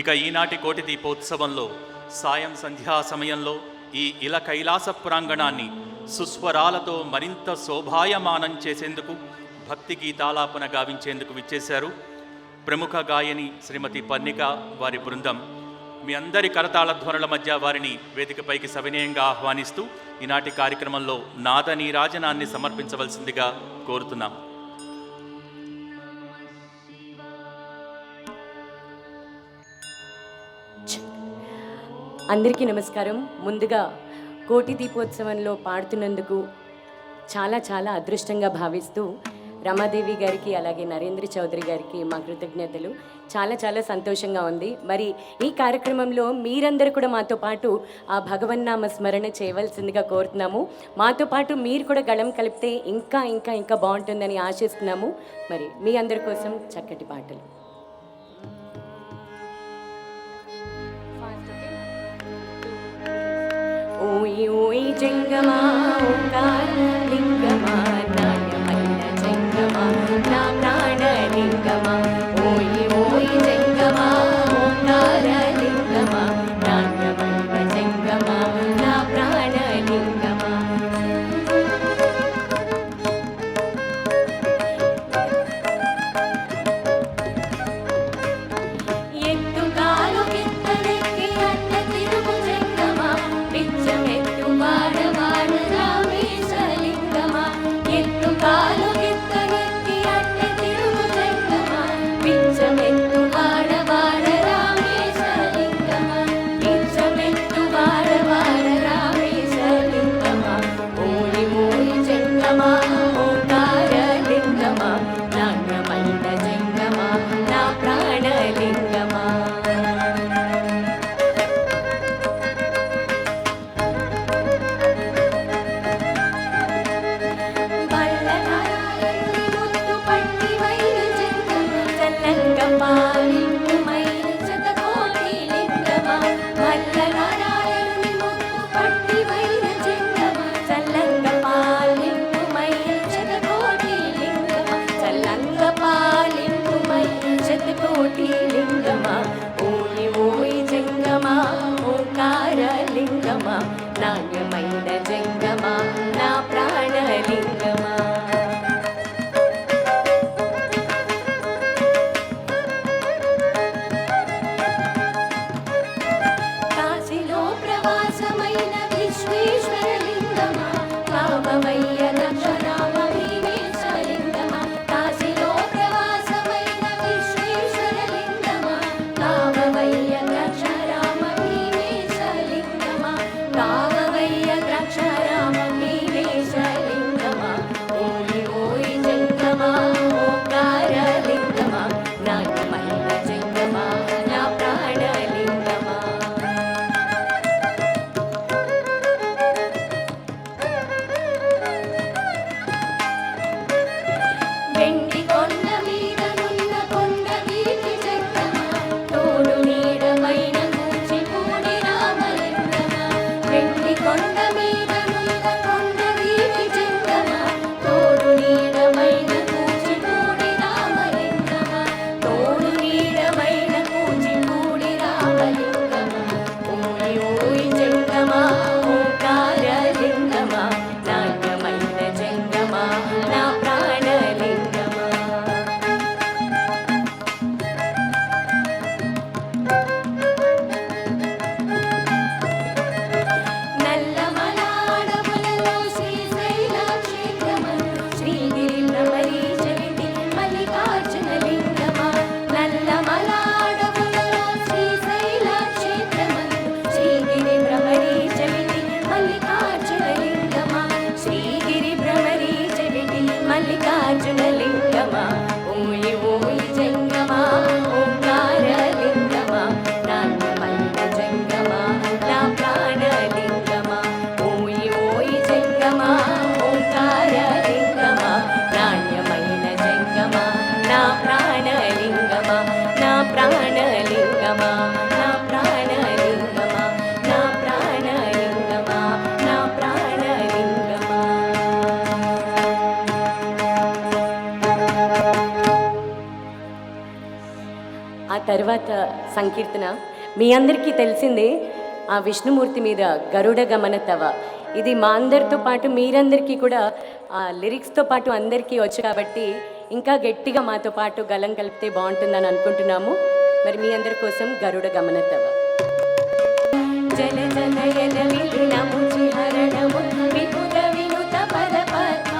ఇక ఈనాటి కోటి దీపోత్సవంలో సాయం సంధ్యా సమయంలో ఈ ఇల కైలాస ప్రాంగణాన్ని సుస్వరాలతో మరింత శోభాయమానం చేసేందుకు భక్తి గీతాలాపన గావించేందుకు విచ్చేశారు ప్రముఖ గాయని శ్రీమతి పర్ణిక వారి బృందం. మీ అందరి కరతాళ ధ్వనుల మధ్య వారిని వేదికపైకి సవినయంగా ఆహ్వానిస్తూ ఈనాటి కార్యక్రమంలో నాద నీరాజనాన్ని సమర్పించవలసిందిగా కోరుతున్నాం. అందరికీ నమస్కారం. ముందుగా కోటి దీపోత్సవంలో పాడుతున్నందుకు చాలా చాలా అదృష్టంగా భావిస్తూ రమాదేవి గారికి అలాగే నరేంద్ర చౌదరి గారికి మా కృతజ్ఞతలు. చాలా చాలా సంతోషంగా ఉంది. మరి ఈ కార్యక్రమంలో మీరందరూ కూడా మాతో పాటు ఆ భగవన్నామ స్మరణ చేయవలసిందిగా కోరుతున్నాము. మాతో పాటు మీరు కూడా గళం కలిపితే ఇంకా ఇంకా ఇంకా బాగుంటుందని ఆశిస్తున్నాము. మరి మీ అందరి కోసం చక్కటి పాటలు. ఓయి ఓయి జంగమా ఓంకార లింగమా నాట్యమైన జంగమా నా ప్రాణ లింగమా. ఓయి ఓయి జంగమా ఓంకార లింగమా నాట్యమైన జంగమా నా ప్రాణ లింగమా. ఎత్తుకాలు కిందలెక్కి అన్న తిరుగు జంగమా పిచ్చమెత్తు వాడవాడ తర్వాత సంకీర్తన మీ అందరికీ తెలిసిందే, ఆ విష్ణుమూర్తి మీద గరుడ గమన తవ. ఇది మా అందరితో పాటు మీరందరికీ కూడా ఆ లిరిక్స్తో పాటు అందరికీ వచ్చు కాబట్టి ఇంకా గట్టిగా మాతో పాటు గలం కలిపితే బాగుంటుందని అనుకుంటున్నాము. మరి మీ అందరి కోసం గరుడ గమన తవ. జన జనయన విలీనము చిహరణము విపుల వినుత పద పద్మ.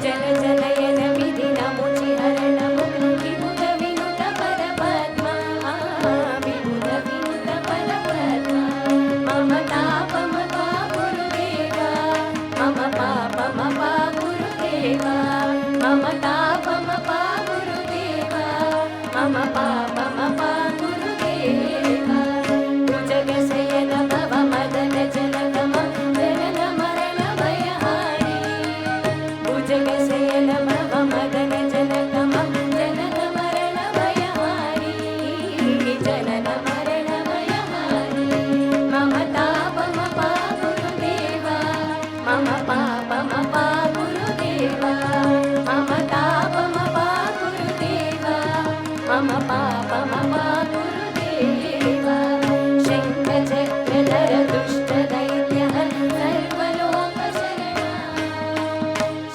జన జనయన విలీనము చిహరణము విపుల వినుత పద పద్మ. విపుల వినుత పద పద్మ. మమ తాపమ గురుదేవా మమ పాపమ గురుదేవా మమ తాపమ గురుదేవా మమ పాపమ గురుదేవా. భుజగశయన భవ మదన జనకమ జనన మరణ భయహారి. భుజగశయన భవ మదన జనకమ జనన మరణ భయహారి. జనన మరణ భయహారి. మమ తాపమ గురుదేవా మమ పాపమ గురుదేవా మమ తాపమ గురుదేవా మమ పాపమ గురుదేవా. శంఖ చక్రధర దుష్ట దైత్య సర్వలోక శరణ.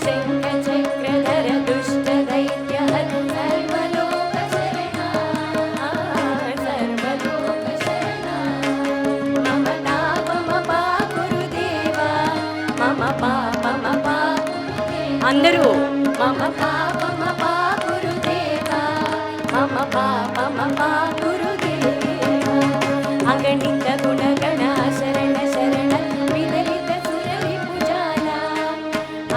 శంఖ చక్రధర దుష్ట దైత్య సర్వలోక శరణ. సర్వలోక శరణ. మమ తాపమ గురుదేవా మమ పాపమ గురుదేవా. అందరూ మమ పాపమ గురుదేవా మమ పాపమ గురుదేవా. అగణిత గుణగణ శరణ శరణ విదలిత సురవి పూజాల.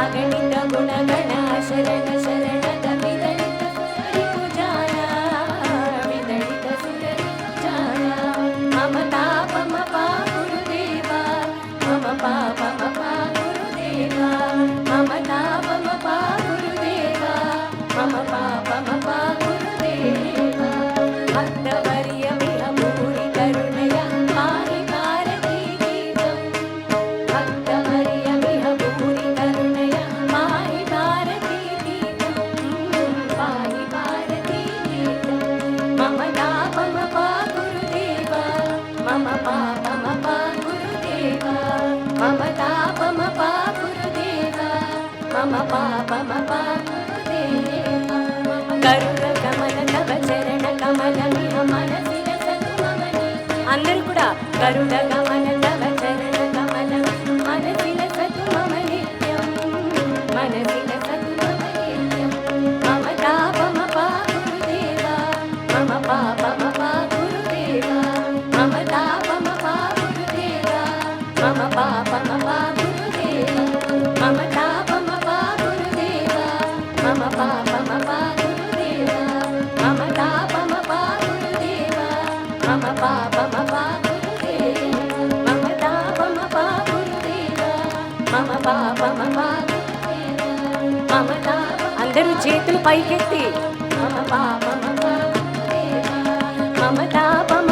అగణిత గుణగణ శరణ శరణ విదలిత సురవి పూజాల. విదలిత సురవి పూజాల. మమ తాపమ గురుదేవా మమ పాపమ గురుదేవా మమ తాపమ గురుదేవా మమ పాపమ గురుదేవా. భక్తవర్యమిహ భూరి కరుణయ పాహి భారతీ గీతం. భక్తవర్యమిహ భూరి కరుణయ పాహి భారతీ గీతం. పాహి భారతీ గీతం. మమ తాపమ గురుదేవా మమ పాపమ గురుదేవా మమ తాపమ గురుదేవా మమ పాపమ గురుదేవా. కరుణ కమల తవ చరణ కమలమిహ మనసిల సతు మమ నిత్యం. అందరూ కూడా కరుణ కమల తవ చరణ కమలం మనసిల సతు మమ నిత్యం. మనసిల సతు మమ నిత్యం. మమ తాపమ గురుదేవా మమ పాపమ గురుదేవా మమ తాపమ గురుదేవా మమ పాపమ గురుదేవా మమ తాపమ గురుదేవా మమ పాపమ గురుదేవా మమ తాపమ గురుదేవా మమ పాపమ గురుదేవా మమ తాపమ గురుదేవా మమ పాపమ గురుదేవా మమ తాప. అందరూ చేతులు పైకెత్తి మమ పాపమ గురుదేవా మమ తాపమ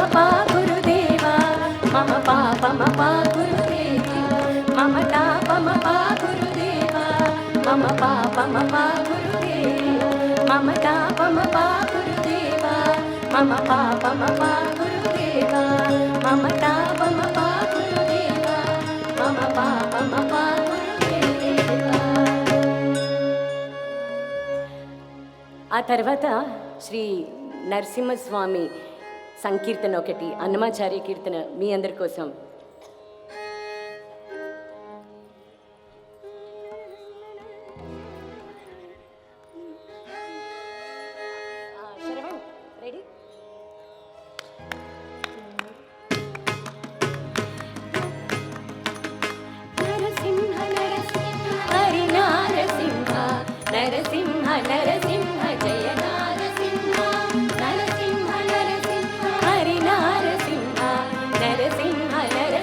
గురుదేవా మమ పాపమ గురుదేవా మమ తాపమ గురుదేవా మమ పాపమ గురుదేవా మమ తాపమ గురుదేవా మమ పాపమ గురుదేవా మమ తాపమ గురుదేవా మమ పాపమ గురుదేవా. ఆ తర్వాత శ్రీ నరసింహస్వామి సంకీర్తన ఒకటి, అన్నమాచార్య కీర్తన మీ అందరి కోసం. శరవణ్ రెడీ? నరసింహ నరసింహ హరి నారసింహ నరసింహ నరసింహ జయ నారసింహ. నరసింహ నరసింహ హరి నారసింహ నరసింహ నరసింహ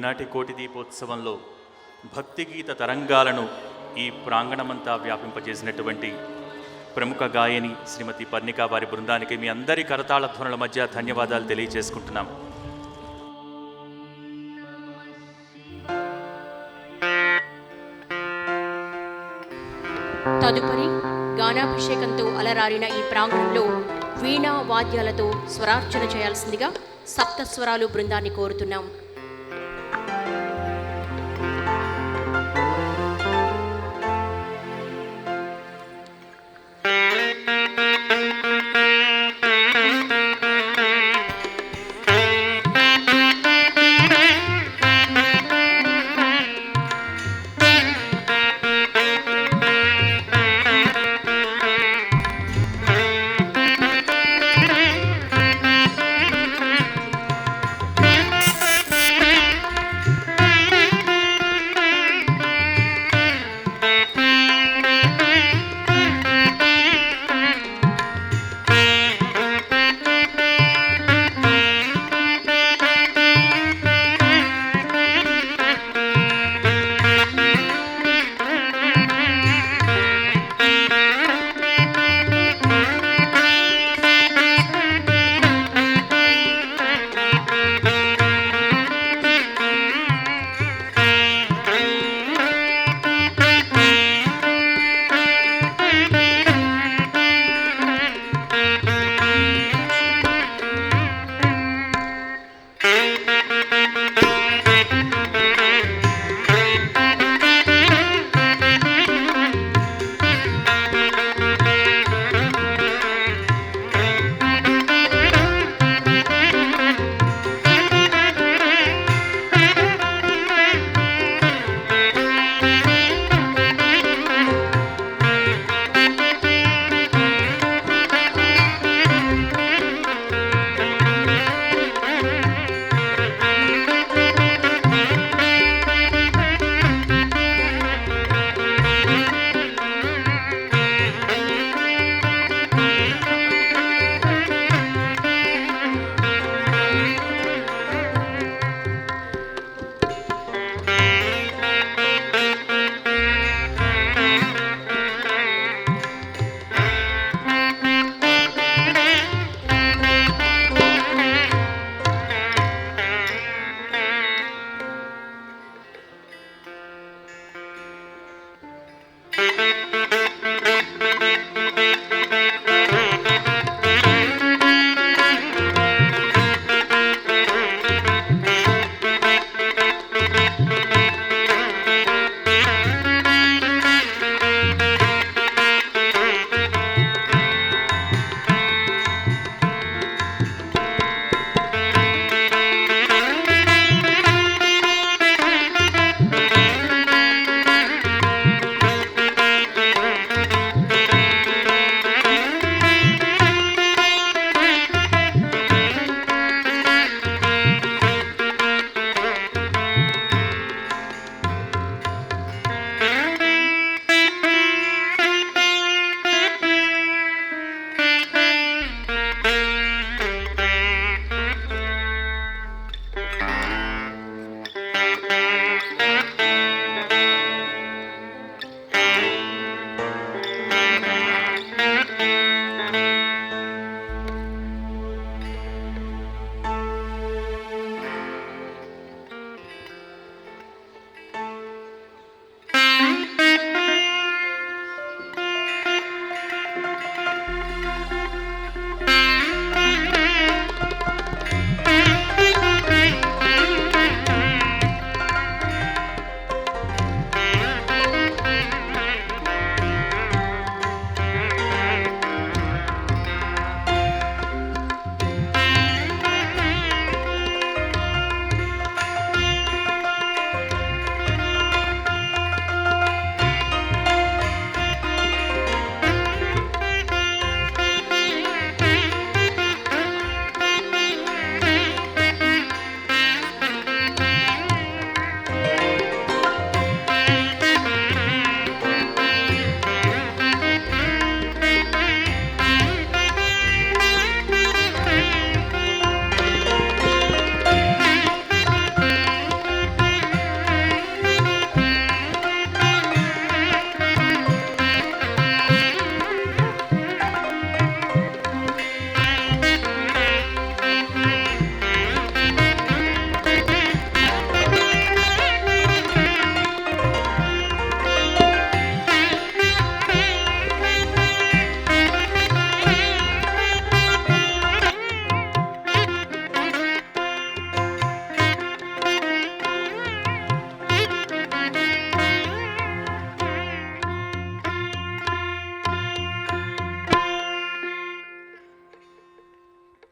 ఈనాటి కోటి దీపోత్సవంలో భక్తిగీత తరంగాలను ఈ ప్రాంగణమంతా వ్యాపింపజేసినటువంటి ప్రముఖ గాయని శ్రీమతి పర్ణిక వారి బృందానికి మీ అందరి కరతాళ ధ్వనుల మధ్య ధన్యవాదాలు తెలియజేసుకుంటున్నాం. తదుపరి గానాభిషేకంతో అలరారిన ఈ ప్రాంగణంలో వీణా వాద్యాలతో స్వరార్చన చేయాల్సిందిగా సప్తస్వరాలు బృందాన్ని కోరుతున్నాం.